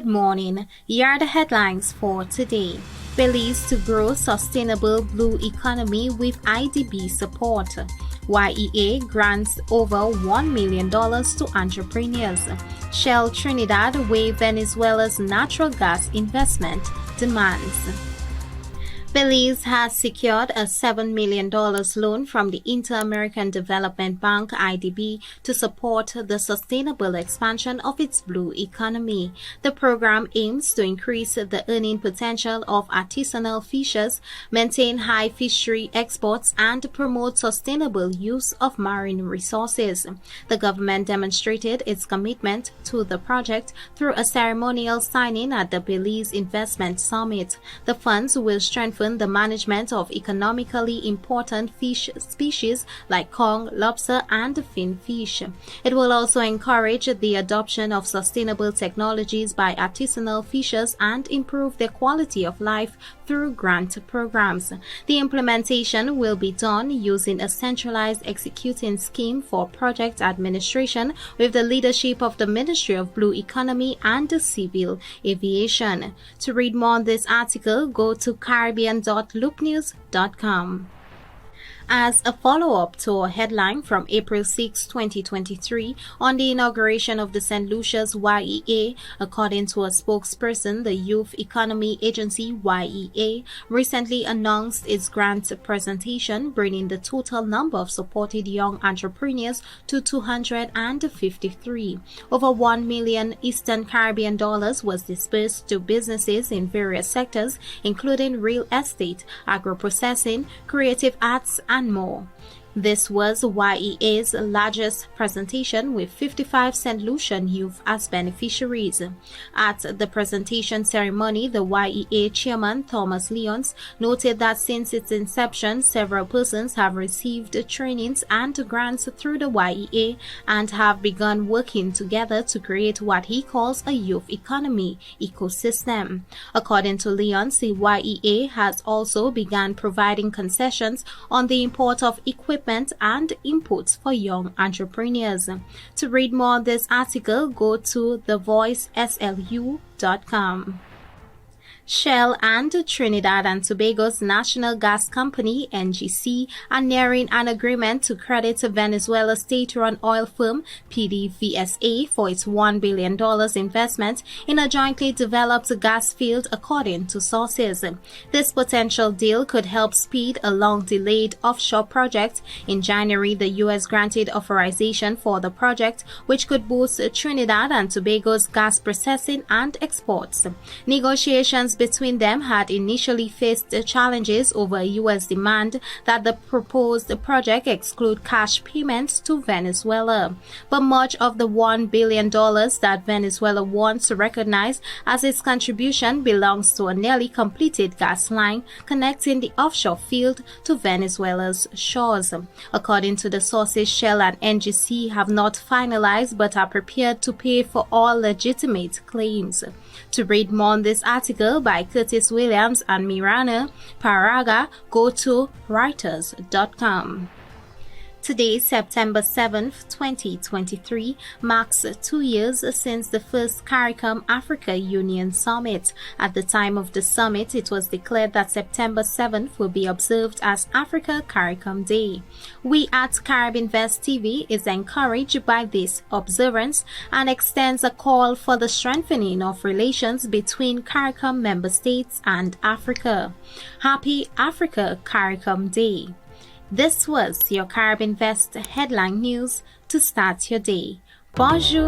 Good morning. Here are the headlines for today. Belize to grow sustainable blue economy with IDB support. YEA grants over $1 million to entrepreneurs. Shell Trinidad waive Venezuela's natural gas investment demands. Belize has secured a $7 million loan from the Inter-American Development Bank IDB to support the sustainable expansion of its blue economy. The program aims to increase the earning potential of artisanal fishers, maintain high fishery exports, and promote sustainable use of marine resources. The government demonstrated its commitment to the project through a ceremonial signing at the Belize Investment Summit. The funds will strengthen the management of economically important fish species like conch, lobster, and finfish. It will also encourage the adoption of sustainable technologies by artisanal fishers and improve their quality of life through grant programs. The implementation will be done using a centralized executing scheme for project administration with the leadership of the Ministry of Blue Economy and Civil Aviation. To read more on this article, go to Caribbean.loopnews.com. As a follow-up to a headline from April 6, 2023, on the inauguration of the St. Lucia's YEA, according to a spokesperson, the Youth Economy Agency YEA recently announced its grant presentation, bringing the total number of supported young entrepreneurs to 253. Over $1 million Eastern Caribbean dollars was disbursed to businesses in various sectors, including real estate, agro-processing, creative arts, and more. This was YEA's largest presentation with 55 St. Lucian youth as beneficiaries. At the presentation ceremony, the YEA chairman, Thomas Lyons, noted that since its inception, several persons have received trainings and grants through the YEA and have begun working together to create what he calls a youth economy ecosystem. According to Lyons, the YEA has also begun providing concessions on the import of equipment and inputs for young entrepreneurs. To read more on this article, go to thevoiceslu.com. Shell and Trinidad and Tobago's national gas company, NGC, are nearing an agreement to credit Venezuela's state-run oil firm, PDVSA, for its $1 billion investment in a jointly developed gas field, according to sources. This potential deal could help speed a long-delayed offshore project. In January, the U.S. granted authorization for the project, which could boost Trinidad and Tobago's gas processing and exports. Negotiations between them had initially faced challenges over a U.S. demand that the proposed project exclude cash payments to Venezuela. But much of the $1 billion that Venezuela wants to recognize as its contribution belongs to a nearly completed gas line connecting the offshore field to Venezuela's shores. According to the sources, Shell and NGC have not finalized but are prepared to pay for all legitimate claims. To read more on this article by Curtis Williams and Mirana Paraga, go to Reuters.com. Today, September 7th, 2023, marks 2 years since the first CARICOM Africa Union Summit. At the time of the summit, it was declared that September 7th will be observed as Africa CARICOM Day. We at Caribinvestv is encouraged by this observance and extends a call for the strengthening of relations between CARICOM member states and Africa. Happy Africa CARICOM Day. This was your Caribinvest headline news to start your day. Bonjour.